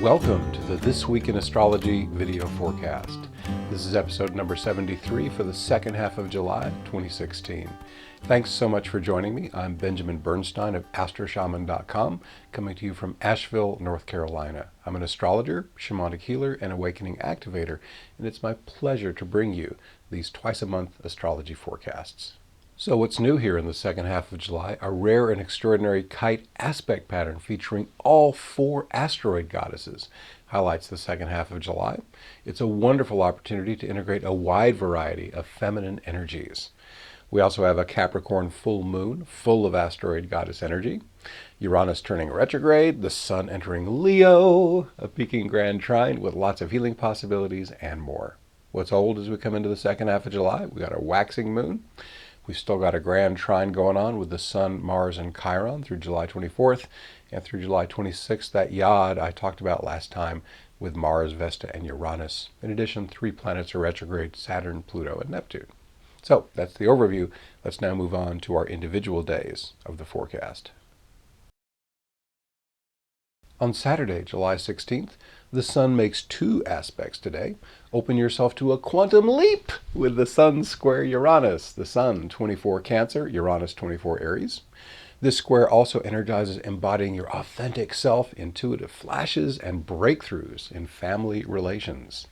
Welcome to the This Week in Astrology video forecast. This is episode number 73 for the second half of July 2016. Thanks so much for joining me. I'm Benjamin Bernstein of astroshaman.com, coming to you from Asheville, North Carolina. I'm an astrologer, shamanic healer, and awakening activator, and it's my pleasure to bring you these twice-a-month astrology forecasts. So what's new here in the second half of July? A rare and extraordinary Kite aspect pattern featuring all four asteroid goddesses highlights the second half of July. It's a wonderful opportunity to integrate a wide variety of feminine energies. We also have a Capricorn Full Moon full of asteroid goddess energy, Uranus turning retrograde, the Sun entering Leo, a peaking Grand Trine with lots of healing possibilities, and more. What's old as we come into the second half of July? We got a waxing moon. We've still got a Grand Trine going on with the Sun, Mars, and Chiron through July 24th, and through July 26th, that yod I talked about last time with Mars, Vesta, and Uranus. In addition, 3 planets are retrograde: Saturn, Pluto, and Neptune. So that's the overview. Let's now move on to our individual days of the forecast. On Saturday, July 16th, the Sun makes 2 aspects today. Open yourself to a quantum leap with the Sun square Uranus. The Sun, 24 Cancer, Uranus, 24 Aries. This square also energizes embodying your authentic self, intuitive flashes, and breakthroughs in family relations.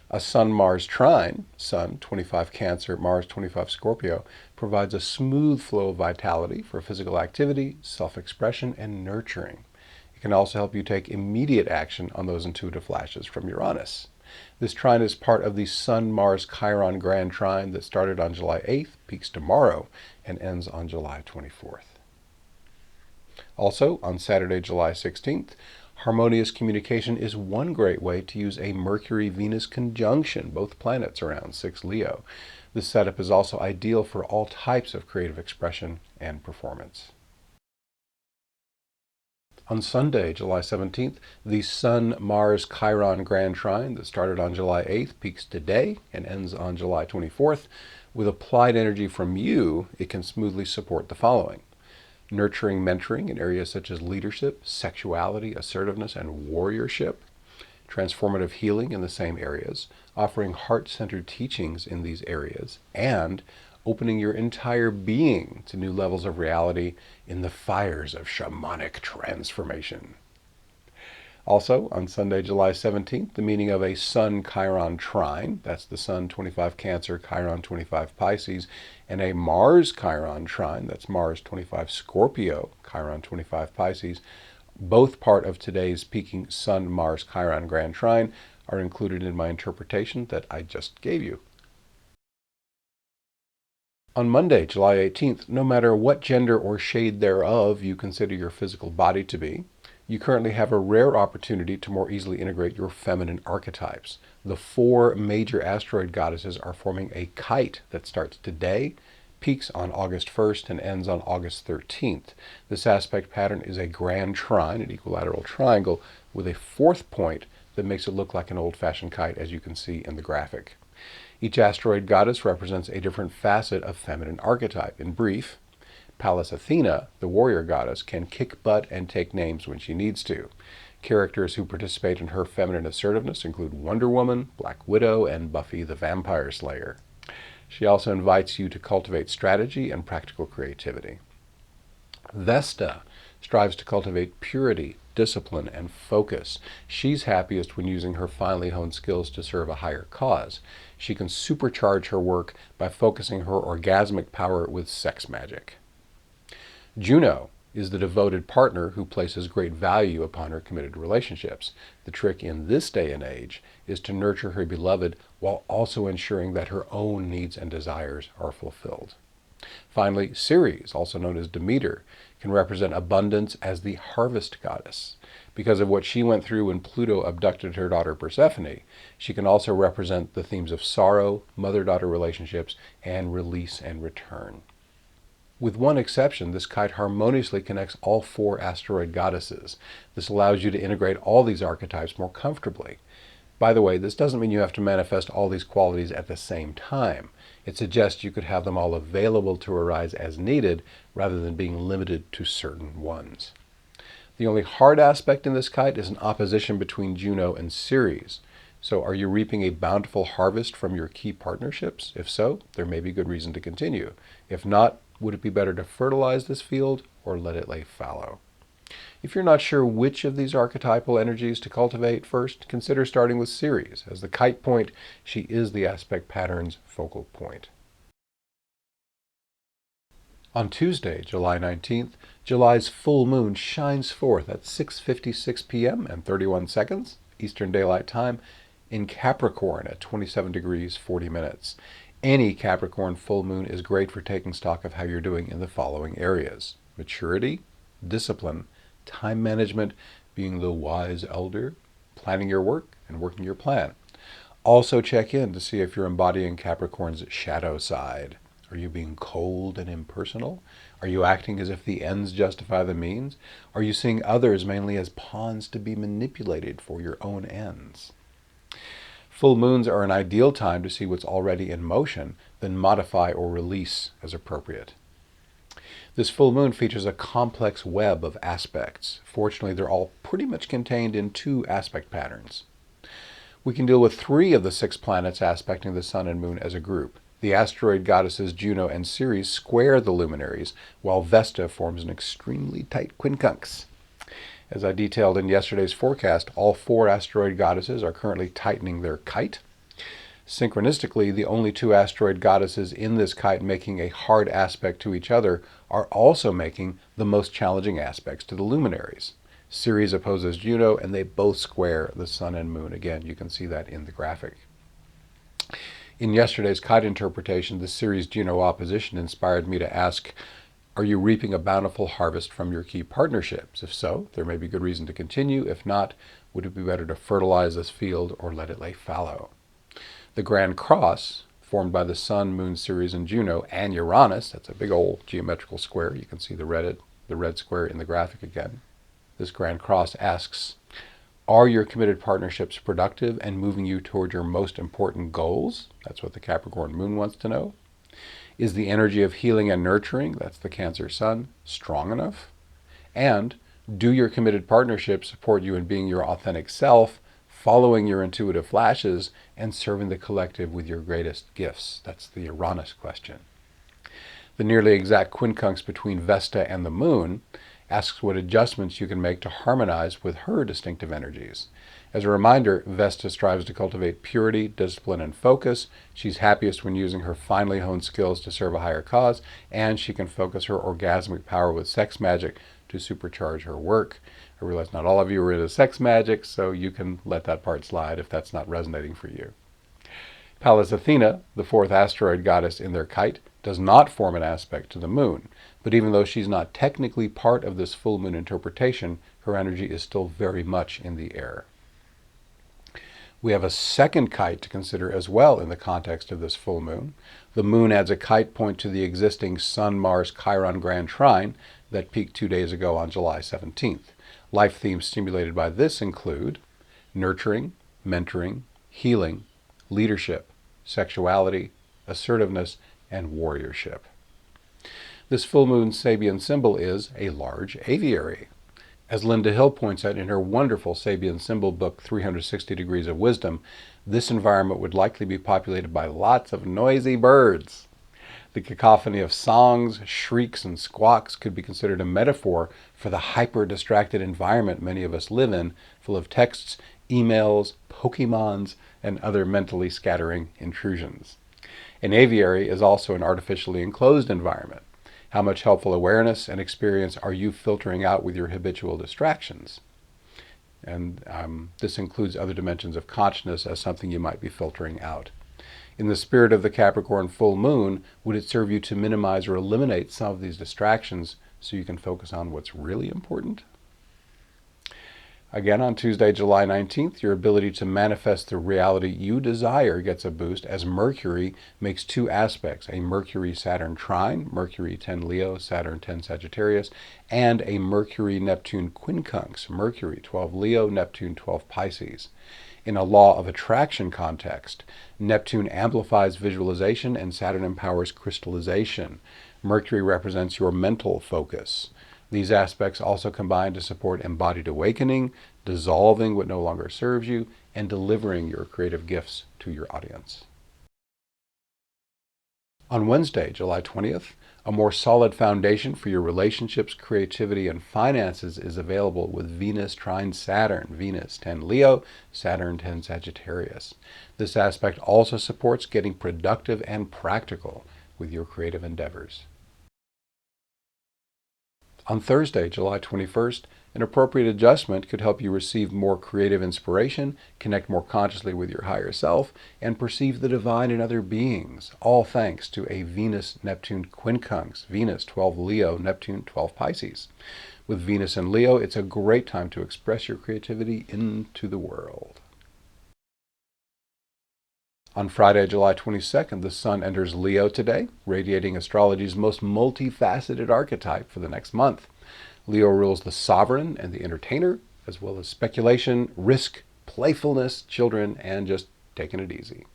A Sun-Mars trine, Sun, 25 Cancer, Mars, 25 Scorpio, provides a smooth flow of vitality for physical activity, self-expression, and nurturing. It can also help you take immediate action on those intuitive flashes from Uranus. This trine is part of the Sun-Mars-Chiron Grand Trine that started on July 8th, peaks tomorrow, and ends on July 24th. Also, on Saturday, July 16th, harmonious communication is one great way to use a Mercury-Venus conjunction, both planets around 6 Leo. This setup is also ideal for all types of creative expression and performance. On Sunday, July 17th, the Sun-Mars-Chiron Grand Trine that started on July 8th peaks today and ends on July 24th. With applied energy from you, it can smoothly support the following: nurturing mentoring in areas such as leadership, sexuality, assertiveness, and warriorship; transformative healing in the same areas, offering heart-centered teachings in these areas, and opening your entire being to new levels of reality in the fires of shamanic transformation. Also, on Sunday, July 17th, the meaning of a Sun-Chiron trine, that's the Sun, 25 Cancer, Chiron, 25 Pisces, and a Mars-Chiron trine, that's Mars, 25 Scorpio, Chiron, 25 Pisces, both part of today's peaking Sun-Mars-Chiron Grand Trine, are included in my interpretation that I just gave you. On Monday, July 18th, no matter what gender or shade thereof you consider your physical body to be, you currently have a rare opportunity to more easily integrate your feminine archetypes. The 4 major asteroid goddesses are forming a kite that starts today, peaks on August 1st, and ends on August 13th. This aspect pattern is a grand trine, an equilateral triangle, with a 4th point that makes it look like an old-fashioned kite, as you can see in the graphic. Each asteroid goddess represents a different facet of feminine archetype. In brief, Pallas Athena, the warrior goddess, can kick butt and take names when she needs to. Characters who participate in her feminine assertiveness include Wonder Woman, Black Widow, and Buffy the Vampire Slayer. She also invites you to cultivate strategy and practical creativity. Vesta strives to cultivate purity, discipline, and focus. She's happiest when using her finely honed skills to serve a higher cause. She can supercharge her work by focusing her orgasmic power with sex magic. Juno is the devoted partner who places great value upon her committed relationships. The trick in this day and age is to nurture her beloved while also ensuring that her own needs and desires are fulfilled. Finally, Ceres, also known as Demeter, can represent abundance as the harvest goddess. Because of what she went through when Pluto abducted her daughter Persephone, she can also represent the themes of sorrow, mother-daughter relationships, and release and return. With one exception, this kite harmoniously connects all 4 asteroid goddesses. This allows you to integrate all these archetypes more comfortably. By the way, this doesn't mean you have to manifest all these qualities at the same time. It suggests you could have them all available to arise as needed, rather than being limited to certain ones. The only hard aspect in this kite is an opposition between Juno and Ceres. So are you reaping a bountiful harvest from your key partnerships? If so, there may be good reason to continue. If not, would it be better to fertilize this field or let it lay fallow? If you're not sure which of these archetypal energies to cultivate first, consider starting with Ceres. As the kite point, she is the aspect pattern's focal point. On Tuesday, July 19th, July's full moon shines forth at 6:56 p.m. and 31 seconds, Eastern Daylight Time, in Capricorn at 27 degrees 40 minutes. Any Capricorn full moon is great for taking stock of how you're doing in the following areas: maturity, discipline, time management, being the wise elder, planning your work, and working your plan. Also check in to see if you're embodying Capricorn's shadow side. Are you being cold and impersonal? Are you acting as if the ends justify the means? Are you seeing others mainly as pawns to be manipulated for your own ends? Full moons are an ideal time to see what's already in motion, then modify or release as appropriate. This full moon features a complex web of aspects. Fortunately, they're all pretty much contained in 2 aspect patterns. We can deal with 3 of the 6 planets aspecting the sun and moon as a group. The asteroid goddesses Juno and Ceres square the luminaries, while Vesta forms an extremely tight quincunx. As I detailed in yesterday's forecast, all 4 asteroid goddesses are currently tightening their kite. Synchronistically, the only 2 asteroid goddesses in this kite making a hard aspect to each other are also making the most challenging aspects to the luminaries. Ceres opposes Juno, and they both square the sun and moon. Again, you can see that in the graphic. In yesterday's kite interpretation, the Ceres-Juno opposition inspired me to ask, are you reaping a bountiful harvest from your key partnerships? If so, there may be good reason to continue. If not, would it be better to fertilize this field or let it lay fallow? The Grand Cross, formed by the Sun, Moon, Ceres, and Juno, and Uranus, that's a big old geometrical square. You can see the red square in the graphic again. This Grand Cross asks, are your committed partnerships productive and moving you toward your most important goals? That's what the Capricorn Moon wants to know. Is the energy of healing and nurturing, that's the Cancer Sun, strong enough? And do your committed partnerships support you in being your authentic self, following your intuitive flashes, and serving the collective with your greatest gifts? That's the Uranus question. The nearly exact quincunx between Vesta and the Moon asks what adjustments you can make to harmonize with her distinctive energies. As a reminder, Vesta strives to cultivate purity, discipline, and focus. She's happiest when using her finely honed skills to serve a higher cause, and she can focus her orgasmic power with sex magic to supercharge her work. I realize not all of you are into sex magic, so you can let that part slide if that's not resonating for you. Pallas Athena, the 4th asteroid goddess in their kite, does not form an aspect to the moon, but even though she's not technically part of this full moon interpretation, her energy is still very much in the air. We have a second kite to consider as well in the context of this full moon. The moon adds a kite point to the existing Sun-Mars-Chiron Grand Trine that peaked 2 days ago on July 17th. Life themes stimulated by this include nurturing, mentoring, healing, leadership, sexuality, assertiveness, and warriorship. This full moon Sabian symbol is a large aviary. As Linda Hill points out in her wonderful Sabian symbol book, 360 Degrees of Wisdom, this environment would likely be populated by lots of noisy birds. The cacophony of songs, shrieks, and squawks could be considered a metaphor for the hyper-distracted environment many of us live in, full of texts, emails, Pokemons, and other mentally scattering intrusions. An aviary is also an artificially enclosed environment. How much helpful awareness and experience are you filtering out with your habitual distractions? And this includes other dimensions of consciousness as something you might be filtering out. In the spirit of the Capricorn full moon, would it serve you to minimize or eliminate some of these distractions so you can focus on what's really important? Again, on Tuesday, July 19th, your ability to manifest the reality you desire gets a boost as Mercury makes 2 aspects, a Mercury-Saturn trine, Mercury 10 Leo, Saturn 10 Sagittarius, and a Mercury-Neptune quincunx, Mercury 12 Leo, Neptune 12 Pisces. In a law of attraction context, Neptune amplifies visualization and Saturn empowers crystallization. Mercury represents your mental focus. These aspects also combine to support embodied awakening, dissolving what no longer serves you, and delivering your creative gifts to your audience. On Wednesday, July 20th, a more solid foundation for your relationships, creativity, and finances is available with Venus trine Saturn. Venus 10 Leo, Saturn 10 Sagittarius. This aspect also supports getting productive and practical with your creative endeavors. On Thursday, July 21st, an appropriate adjustment could help you receive more creative inspiration, connect more consciously with your higher self, and perceive the divine in other beings, all thanks to a Venus-Neptune quincunx, Venus 12 Leo, Neptune 12 Pisces. With Venus and Leo, it's a great time to express your creativity into the world. On Friday, July 22nd, the Sun enters Leo today, radiating astrology's most multifaceted archetype for the next month. Leo rules the sovereign and the entertainer, as well as speculation, risk, playfulness, children, and just taking it easy.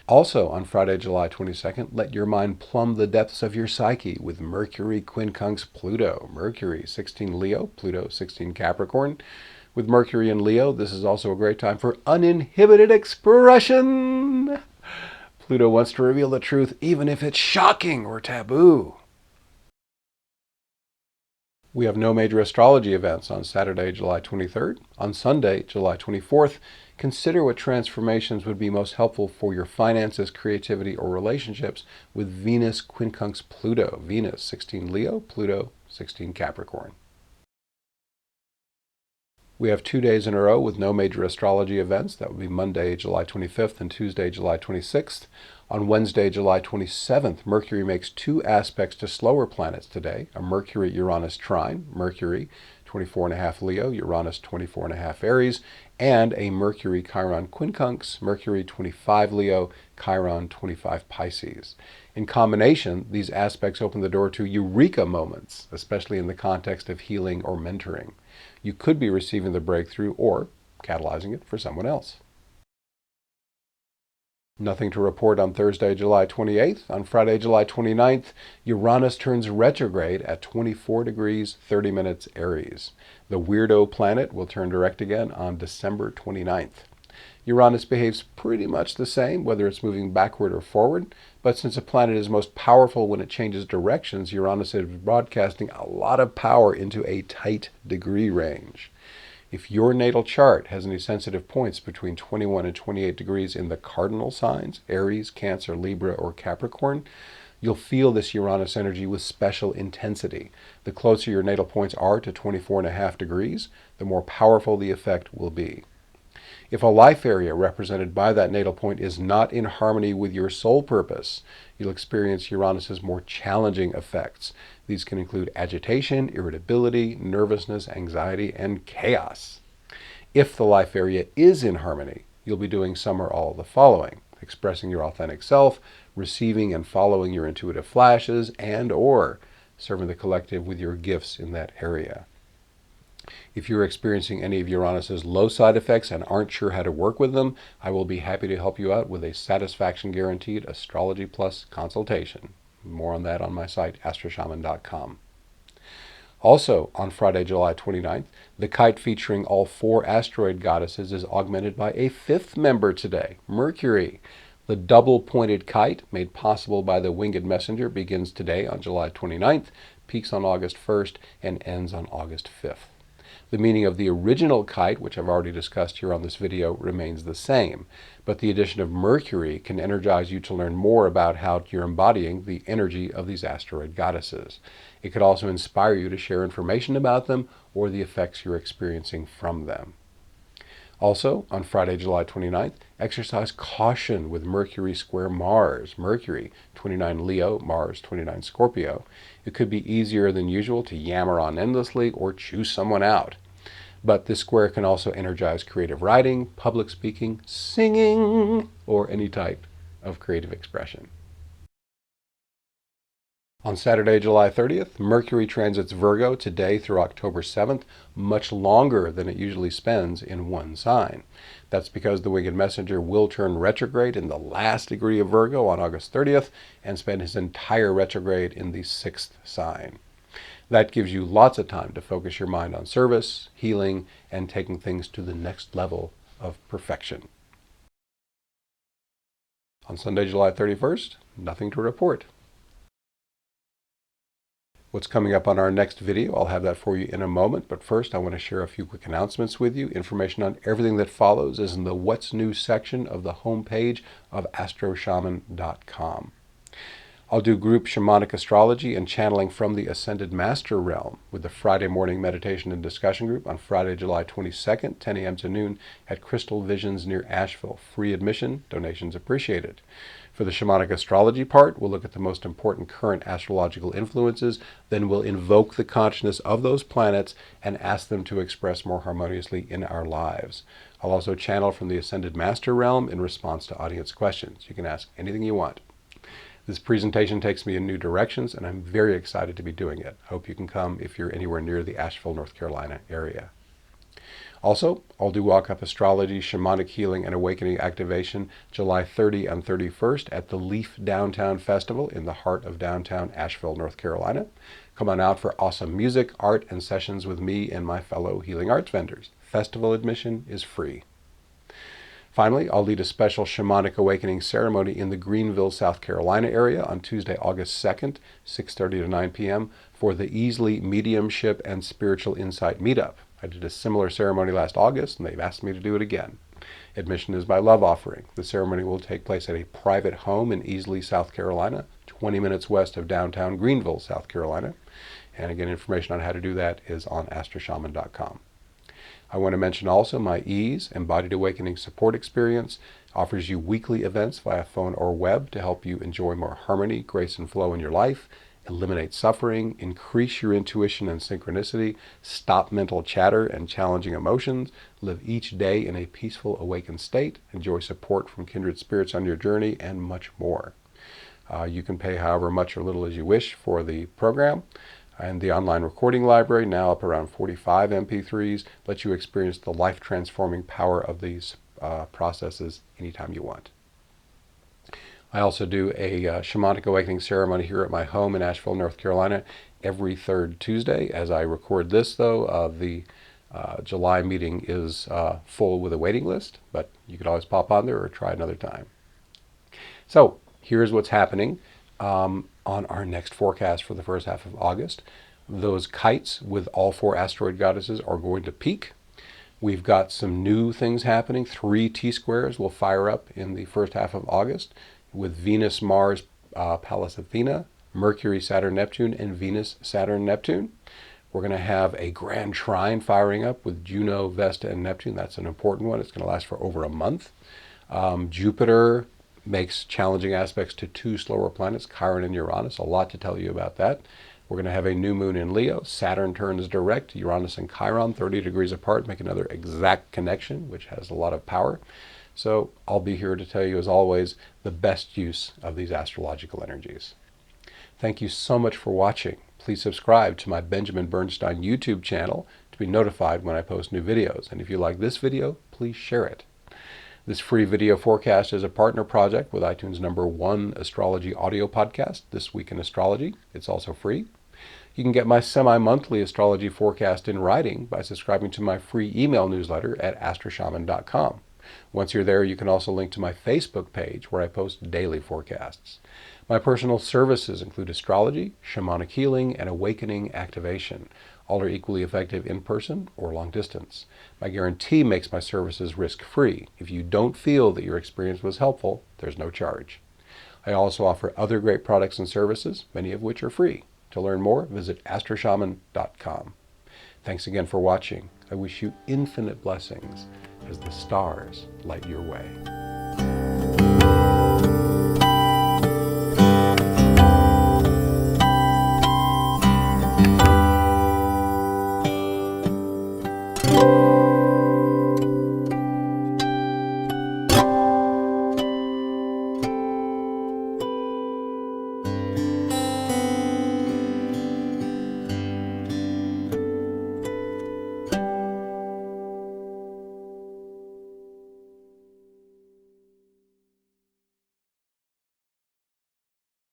Also on Friday, July 22nd, let your mind plumb the depths of your psyche with Mercury quincunx Pluto. Mercury 16 Leo, Pluto 16 Capricorn. With Mercury in Leo, this is also a great time for uninhibited expression. Pluto wants to reveal the truth even if it's shocking or taboo. We have no major astrology events on Saturday, July 23rd. On Sunday, July 24th, consider what transformations would be most helpful for your finances, creativity, or relationships with Venus quincunx Pluto. Venus 16 Leo, Pluto 16 Capricorn. We have 2 days in a row with no major astrology events. That would be Monday, July 25th and Tuesday, July 26th. On Wednesday, July 27th, Mercury makes 2 aspects to slower planets today. A Mercury-Uranus trine, Mercury 24.5 Leo, Uranus 24.5 Aries, and a Mercury-Chiron quincunx, Mercury 25 Leo, Chiron 25 Pisces. In combination, these aspects open the door to eureka moments, especially in the context of healing or mentoring. You could be receiving the breakthrough or catalyzing it for someone else. Nothing to report on Thursday, July 28th. On Friday, July 29th, Uranus turns retrograde at 24 degrees 30 minutes Aries. The weirdo planet will turn direct again on December 29th. Uranus behaves pretty much the same, whether it's moving backward or forward, but since a planet is most powerful when it changes directions, Uranus is broadcasting a lot of power into a tight degree range. If your natal chart has any sensitive points between 21 and 28 degrees in the cardinal signs, Aries, Cancer, Libra, or Capricorn, you'll feel this Uranus energy with special intensity. The closer your natal points are to 24.5 degrees, the more powerful the effect will be. If a life area represented by that natal point is not in harmony with your soul purpose, you'll experience Uranus's more challenging effects. These can include agitation, irritability, nervousness, anxiety, and chaos. If the life area is in harmony, you'll be doing some or all of the following: expressing your authentic self, receiving and following your intuitive flashes, and/or serving the collective with your gifts in that area. If you're experiencing any of Uranus's low side effects and aren't sure how to work with them, I will be happy to help you out with a satisfaction guaranteed Astrology Plus consultation. More on that on my site, astroshaman.com. Also, on Friday, July 29th, the Kite featuring all 4 asteroid goddesses is augmented by a 5th member today, Mercury. The double-pointed kite, made possible by the Winged Messenger, begins today on July 29th, peaks on August 1st, and ends on August 5th. The meaning of the original kite, which I've already discussed here on this video, remains the same, but the addition of Mercury can energize you to learn more about how you're embodying the energy of these asteroid goddesses. It could also inspire you to share information about them or the effects you're experiencing from them. Also, on Friday, July 29th, exercise caution with Mercury square Mars. Mercury, 29 Leo, Mars, 29 Scorpio. It could be easier than usual to yammer on endlessly or choose someone out. But this square can also energize creative writing, public speaking, singing, or any type of creative expression. On Saturday, July 30th, Mercury transits Virgo today through October 7th, much longer than it usually spends in one sign. That's because the Winged Messenger will turn retrograde in the last degree of Virgo on August 30th and spend his entire retrograde in the 6th sign. That gives you lots of time to focus your mind on service, healing, and taking things to the next level of perfection. On Sunday, July 31st, nothing to report. What's coming up on our next video, I'll have that for you in a moment, but first I want to share a few quick announcements with you. Information on everything that follows is in the What's New section of the homepage of astroshaman.com. I'll do group shamanic astrology and channeling from the Ascended Master realm with the Friday morning meditation and discussion group on Friday, July 22nd, 10 a.m. to noon at Crystal Visions near Asheville. Free admission, donations appreciated. For the shamanic astrology part, we'll look at the most important current astrological influences, then we'll invoke the consciousness of those planets and ask them to express more harmoniously in our lives. I'll also channel from the Ascended Master realm in response to audience questions. You can ask anything you want. This presentation takes me in new directions, and I'm very excited to be doing it. I hope you can come if you're anywhere near the Asheville, North Carolina area. Also, I'll do walk-up astrology, shamanic healing, and awakening activation July 30 and 31st at the Leaf Downtown Festival in the heart of downtown Asheville, North Carolina. Come on out for awesome music, art, and sessions with me and my fellow healing arts vendors. Festival admission is free. Finally, I'll lead a special shamanic awakening ceremony in the Greenville, South Carolina area on Tuesday, August 2nd, 6:30 to 9 p.m. for the Easley Mediumship and Spiritual Insight Meetup. I did a similar ceremony last August, and they've asked me to do it again. Admission is by love offering. The ceremony will take place at a private home in Easley, South Carolina, 20 minutes west of downtown Greenville, South Carolina. And again, information on how to do that is on astroshaman.com. I want to mention also my EASE, Embodied Awakening Support Experience, offers you weekly events via phone or web to help you enjoy more harmony, grace, and flow in your life, eliminate suffering, increase your intuition and synchronicity, stop mental chatter and challenging emotions, live each day in a peaceful, awakened state, enjoy support from kindred spirits on your journey, and much more. You can pay however much or little as you wish for the program. And the online recording library, now up around 45 MP3s, lets you experience the life-transforming power of these processes anytime you want. I also do a shamanic awakening ceremony here at my home in Asheville, North Carolina, every third Tuesday. As I record this, though, the July meeting is full with a waiting list, but you could always pop on there or try another time. So here's what's happening on our next forecast for the first half of August. Those kites with all 4 asteroid goddesses are going to peak. We've got some new things happening. 3 T-squares will fire up in the first half of August with Venus, Mars, Pallas Athena, Mercury, Saturn, Neptune, and Venus, Saturn, Neptune. We're going to have a Grand Trine firing up with Juno, Vesta, and Neptune. That's an important one. It's going to last for over a month. Jupiter makes challenging aspects to 2 slower planets, Chiron and Uranus. A lot to tell you about that. We're going to have a new moon in Leo. Saturn turns direct. Uranus and Chiron, 30 degrees apart, make another exact connection, which has a lot of power. So I'll be here to tell you, as always, the best use of these astrological energies. Thank you so much for watching. Please subscribe to my Benjamin Bernstein YouTube channel to be notified when I post new videos. And if you like this video, please share it. This free video forecast is a partner project with iTunes #1 astrology audio podcast, This Week in Astrology. It's also free. You can get my semi-monthly astrology forecast in writing by subscribing to my free email newsletter at astroshaman.com. Once you're there, you can also link to my Facebook page where I post daily forecasts. My personal services include astrology, shamanic healing, and awakening activation. All are equally effective in person or long distance. My guarantee makes my services risk-free. If you don't feel that your experience was helpful, there's no charge. I also offer other great products and services, many of which are free. To learn more, visit astroshaman.com. Thanks again for watching. I wish you infinite blessings as the stars light your way.